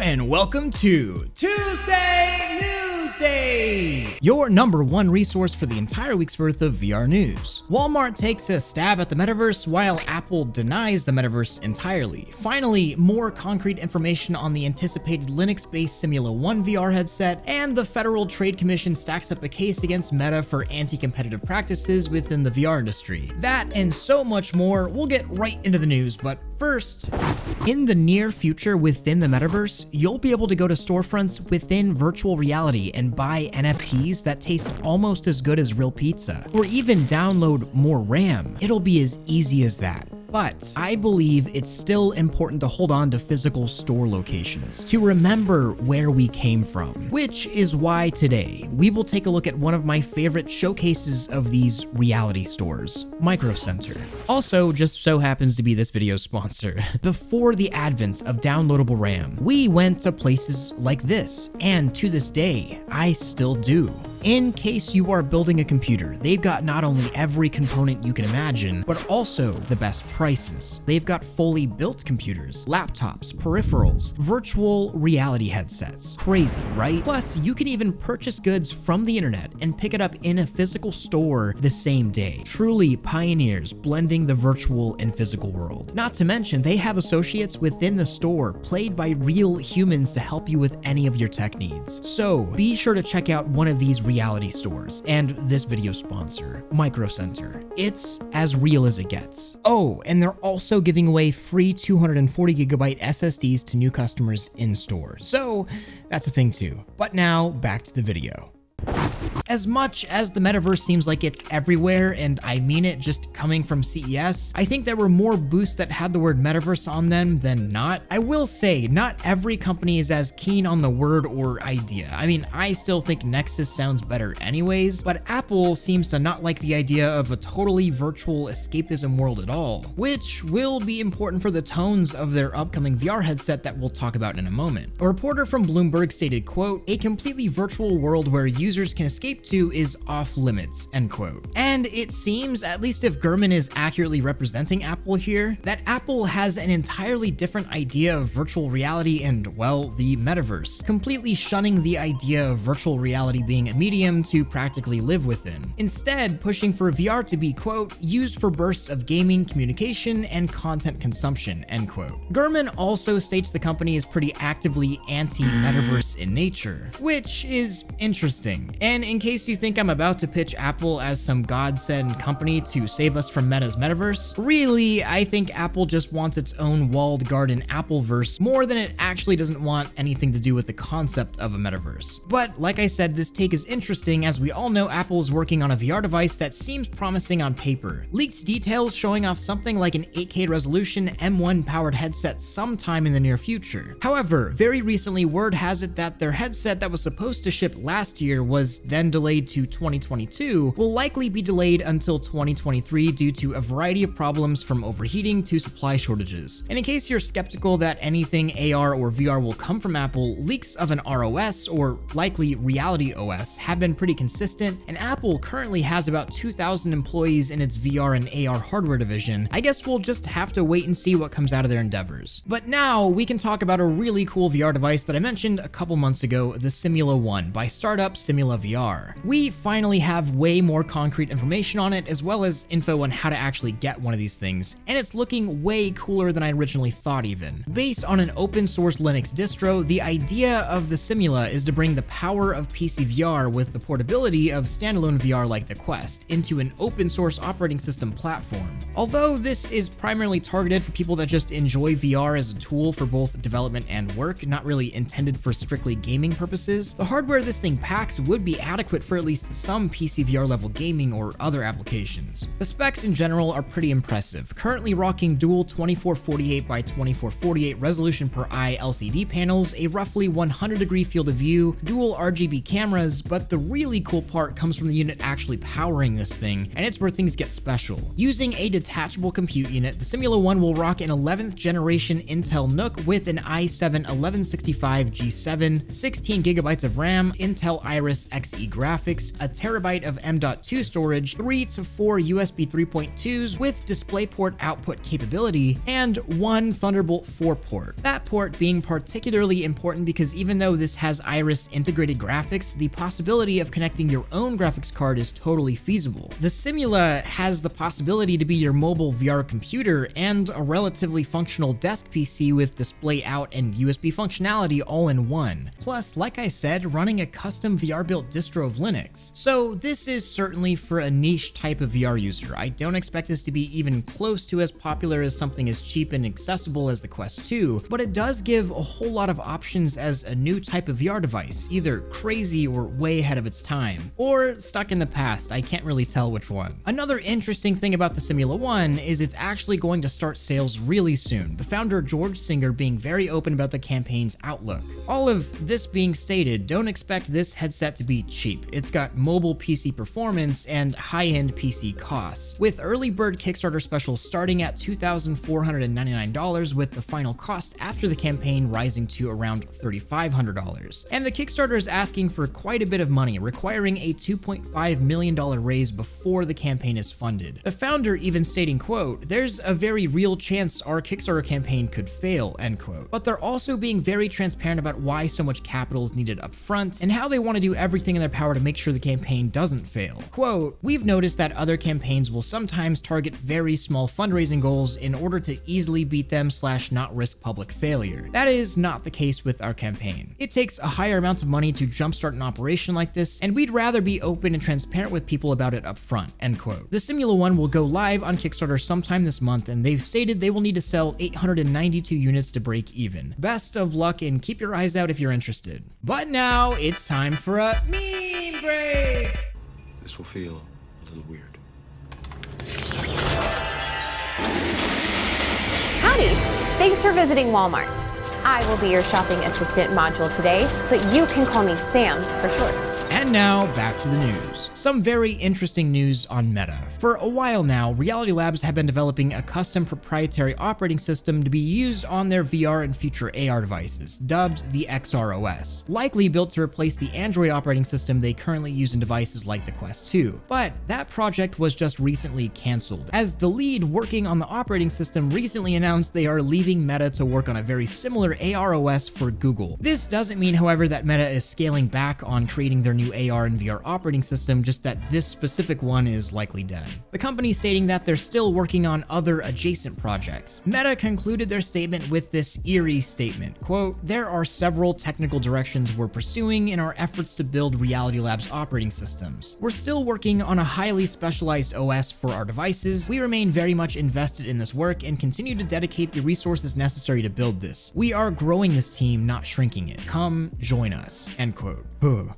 and welcome to Tuesday Newsday, your #1 resource for the entire week's worth of VR news. Walmart takes a stab at the metaverse while Apple denies the metaverse entirely. Finally, more concrete information on the anticipated Linux-based Simula One VR headset, and the Federal Trade Commission stacks up a case against Meta for anti-competitive practices within the VR industry. That and so much more. We'll get right into the news, but first, in the near future within the metaverse, you'll be able to go to storefronts within virtual reality and buy NFTs that taste almost as good as real pizza, or even download more RAM. It'll be as easy as that. But I believe it's still important to hold on to physical store locations to remember where we came from, which is why today we will take a look at one of my favorite showcases of these reality stores, Micro Center. Also, just so happens to be this video's sponsor. Before the advent of downloadable RAM, we went to places like this, and to this day, I still do. In case you are building a computer, they've got not only every component you can imagine, but also the best prices. They've got fully built computers, laptops, peripherals, virtual reality headsets. Crazy, right? Plus, you can even purchase goods from the internet and pick it up in a physical store the same day. Truly pioneers blending the virtual and physical world. Not to mention, they have associates within the store played by real humans to help you with any of your tech needs. So be sure to check out one of these reality stores and this video sponsor, Micro Center. It's as real as it gets. Oh, and they're also giving away free 240GB SSDs to new customers in store. So that's a thing too. But now back to the video. As much as the metaverse seems like it's everywhere, and I mean it just coming from CES, I think there were more booths that had the word metaverse on them than not. I will say, not every company is as keen on the word or idea. I mean, I still think Nexus sounds better anyways, but Apple seems to not like the idea of a totally virtual escapism world at all, which will be important for the tones of their upcoming VR headset that we'll talk about in a moment. A reporter from Bloomberg stated, quote, "A completely virtual world where users can escape to is off limits," end quote. And it seems, at least if Gurman is accurately representing Apple here, that Apple has an entirely different idea of virtual reality and, well, the metaverse, completely shunning the idea of virtual reality being a medium to practically live within. Instead, pushing for VR to be, quote, "used for bursts of gaming, communication, and content consumption," end quote. Gurman also states the company is pretty actively anti-metaverse in nature, which is interesting. And in case you think I'm about to pitch Apple as some godsend company to save us from Meta's metaverse, really, I think Apple just wants its own walled garden Appleverse more than it actually doesn't want anything to do with the concept of a metaverse. But like I said, this take is interesting as we all know Apple is working on a VR device that seems promising on paper. Leaked details showing off something like an 8K resolution M1 powered headset sometime in the near future. However, very recently word has it that their headset that was supposed to ship last year was then delayed to 2022, will likely be delayed until 2023 due to a variety of problems from overheating to supply shortages. And in case you're skeptical that anything AR or VR will come from Apple, leaks of an ROS, or likely Reality OS, have been pretty consistent, and Apple currently has about 2,000 employees in its VR and AR hardware division. I guess we'll just have to wait and see what comes out of their endeavors. But now we can talk about a really cool VR device that I mentioned a couple months ago, the Simula One by startup Simula VR. We finally have way more concrete information on it, as well as info on how to actually get one of these things, and it's looking way cooler than I originally thought even. Based on an open source Linux distro, the idea of the Simula is to bring the power of PC VR with the portability of standalone VR like the Quest into an open source operating system platform. Although this is primarily targeted for people that just enjoy VR as a tool for both development and work, not really intended for strictly gaming purposes, the hardware this thing packs would be adequate for at least some PC VR level gaming or other applications. The specs in general are pretty impressive, currently rocking dual 2448 by 2448 resolution per eye LCD panels, a roughly 100-degree field of view, dual RGB cameras, but the really cool part comes from the unit actually powering this thing, and it's where things get special. Using a detachable compute unit, the Simula One will rock an 11th generation Intel NUC with an i7 1165 G7, 16GB of RAM, Intel Iris Xe graphics, graphics, a terabyte of M.2 storage, 3 to 4 USB 3.2s with DisplayPort output capability, and 1 Thunderbolt 4 port. That port being particularly important because even though this has Iris integrated graphics, the possibility of connecting your own graphics card is totally feasible. The Simula has the possibility to be your mobile VR computer and a relatively functional desk PC with display out and USB functionality all in one. Plus, like I said, running a custom VR-built distro of Linux. So this is certainly for a niche type of VR user. I don't expect this to be even close to as popular as something as cheap and accessible as the Quest 2, but it does give a whole lot of options as a new type of VR device, either crazy or way ahead of its time, or stuck in the past. I can't really tell which one. Another interesting thing about the Simula One is it's actually going to start sales really soon, the founder George Singer being very open about the campaign's outlook. All of this being stated, don't expect this headset to be cheap. It's got mobile PC performance and high-end PC costs, with early bird Kickstarter specials starting at $2,499 with the final cost after the campaign rising to around $3,500. And the Kickstarter is asking for quite a bit of money, requiring a $2.5 million raise before the campaign is funded. The founder even stating, quote, "There's a very real chance our Kickstarter campaign could fail," end quote. But they're also being very transparent about why so much capital is needed up front and how they want to do everything in their power to make sure the campaign doesn't fail. Quote, "We've noticed that other campaigns will sometimes target very small fundraising goals in order to easily beat them / not risk public failure. That is not the case with our campaign. It takes a higher amount of money to jumpstart an operation like this, and we'd rather be open and transparent with people about it up front," end quote. The Simula One will go live on Kickstarter sometime this month, and they've stated they will need to sell 892 units to break even. Best of luck and keep your eyes out if you're interested. But now it's time for a meme break! This will feel a little weird. Howdy! Thanks for visiting Walmart. I will be your shopping assistant module today, but you can call me Sam for short. And now, back to the news. Some very interesting news on Meta. For a while now, Reality Labs have been developing a custom proprietary operating system to be used on their VR and future AR devices, dubbed the XROS, likely built to replace the Android operating system they currently use in devices like the Quest 2. But that project was just recently cancelled, as the lead working on the operating system recently announced they are leaving Meta to work on a very similar AROS for Google. This doesn't mean, however, that Meta is scaling back on creating their new AR and VR operating system, just that this specific one is likely dead. The company stating that they're still working on other adjacent projects. Meta concluded their statement with this eerie statement, quote, "There are several technical directions we're pursuing in our efforts to build Reality Labs operating systems. We're still working on a highly specialized OS for our devices. We remain very much invested in this work and continue to dedicate the resources necessary to build this. We are growing this team, not shrinking it. Come join us," end quote.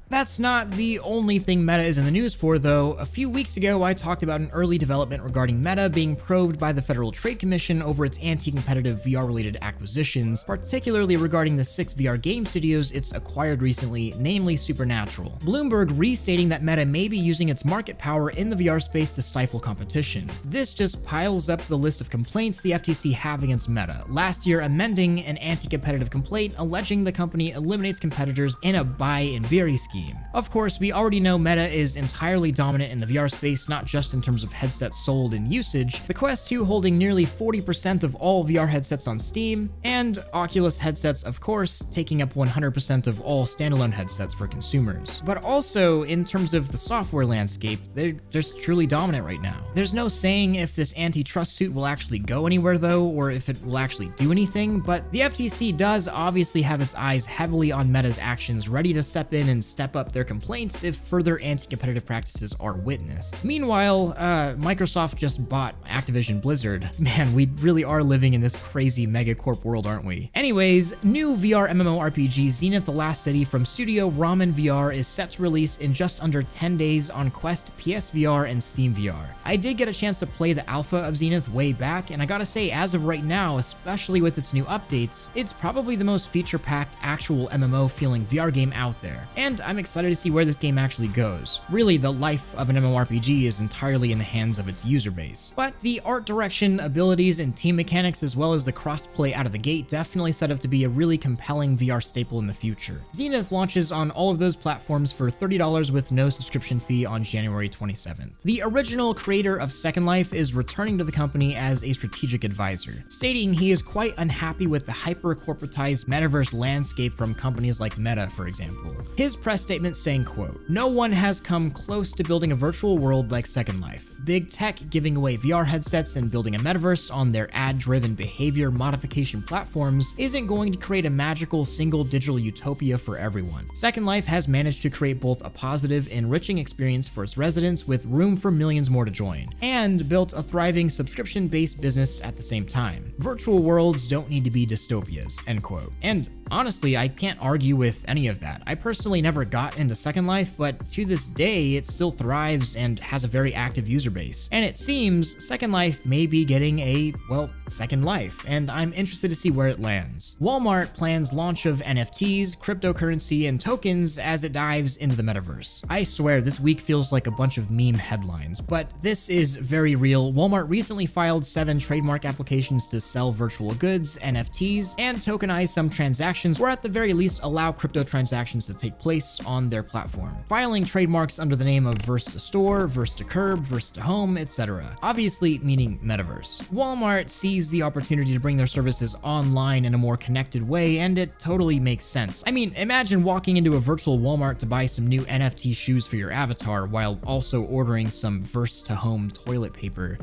That's not the only thing Meta is in the news for, though. A few weeks ago, I talked about an early development regarding Meta being probed by the Federal Trade Commission over its anti-competitive VR-related acquisitions, particularly regarding the 6 VR game studios it's acquired recently, namely Supernatural. Bloomberg restating that Meta may be using its market power in the VR space to stifle competition. This just piles up the list of complaints the FTC have against Meta, last year amending an anti-competitive complaint alleging the company eliminates competitors in a buy and bury scheme. Of course, we already know Meta is entirely dominant in the VR space, not just in terms of headsets sold and usage, the Quest 2 holding nearly 40% of all VR headsets on Steam, and Oculus headsets, of course, taking up 100% of all standalone headsets for consumers. But also, in terms of the software landscape, they're just truly dominant right now. There's no saying if this antitrust suit will actually go anywhere though, or if it will actually do anything, but the FTC does obviously have its eyes heavily on Meta's actions, ready to step in and step up their complaints if further anti-competitive practices are witnessed. Meanwhile, Microsoft just bought Activision Blizzard. Man, we really are living in this crazy megacorp world, aren't we? Anyways, new VR MMORPG ZENITH: The Last City from studio Ramen VR is set to release in just under 10 days on Quest, PSVR, and Steam VR. I did get a chance to play the alpha of ZENITH way back, and I gotta say, as of right now, especially with its new updates, it's probably the most feature-packed actual MMO feeling VR game out there. And I'm excited to see where this game actually goes. Really, the life of an MMORPG is entirely in the hands of its user base. But the art direction, abilities, and team mechanics, as well as the crossplay out of the gate, definitely set up to be a really compelling VR staple in the future. ZENITH launches on all of those platforms for $30 with no subscription fee on January 27th. The original creator of Second Life is returning to the company as a strategic advisor, stating he is quite unhappy with the hyper-corporatized metaverse landscape from companies like Meta, for example. His press statement saying, quote, "No one has come close to building a virtual world like Second Life. Big tech giving away VR headsets and building a metaverse on their ad-driven behavior modification platforms isn't going to create a magical single digital utopia for everyone. Second Life has managed to create both a positive, enriching experience for its residents with room for millions more to join, and built a thriving subscription-based business at the same time. Virtual worlds don't need to be dystopias," end quote. And honestly, I can't argue with any of that. I personally never got into Second Life, but to this day, it still thrives and has a very active user base. And it seems Second Life may be getting a, well, second life, and I'm interested to see where it lands. Walmart plans launch of NFTs, cryptocurrency, and tokens as it dives into the metaverse. I swear, this week feels like a bunch of meme headlines, but this is very real. Walmart recently filed 7 trademark applications to sell virtual goods, NFTs, and tokenize some transactions, or at the very least allow crypto transactions to take place on their platform, filing trademarks under the name of Verse to Store, Verse to Curb, Verse to Home, etc. Obviously meaning metaverse. Walmart sees the opportunity to bring their services online in a more connected way, and it totally makes sense. I mean, imagine walking into a virtual Walmart to buy some new NFT shoes for your avatar while also ordering some Verse to Home toilet paper.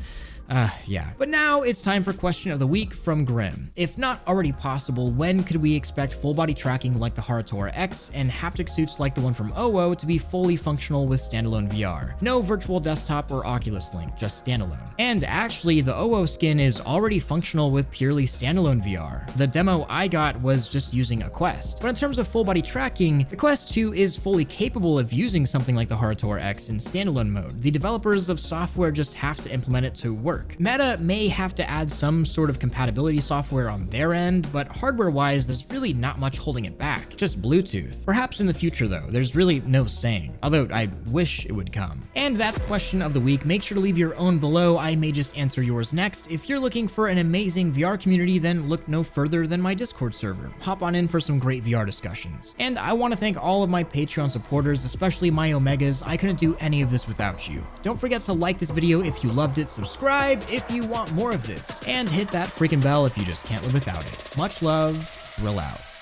Yeah. But now it's time for question of the week from Grim. If not already possible, when could we expect full body tracking like the Harator X and haptic suits like the one from OWO to be fully functional with standalone VR? No virtual desktop or Oculus Link, just standalone. And actually, the OWO skin is already functional with purely standalone VR. The demo I got was just using a Quest. But in terms of full body tracking, the Quest 2 is fully capable of using something like the Harator X in standalone mode. The developers of software just have to implement it to work. Meta may have to add some sort of compatibility software on their end, but hardware-wise, there's really not much holding it back, just Bluetooth. Perhaps in the future though, there's really no saying, although I wish it would come. And that's question of the week. Make sure to leave your own below. I may just answer yours next. If you're looking for an amazing VR community, then look no further than my Discord server. Hop on in for some great VR discussions. And I want to thank all of my Patreon supporters, especially my Omegas. I couldn't do any of this without you. Don't forget to like this video if you loved it, subscribe if you want more of this, and hit that freaking bell if you just can't live without it. Much love, Thrill out.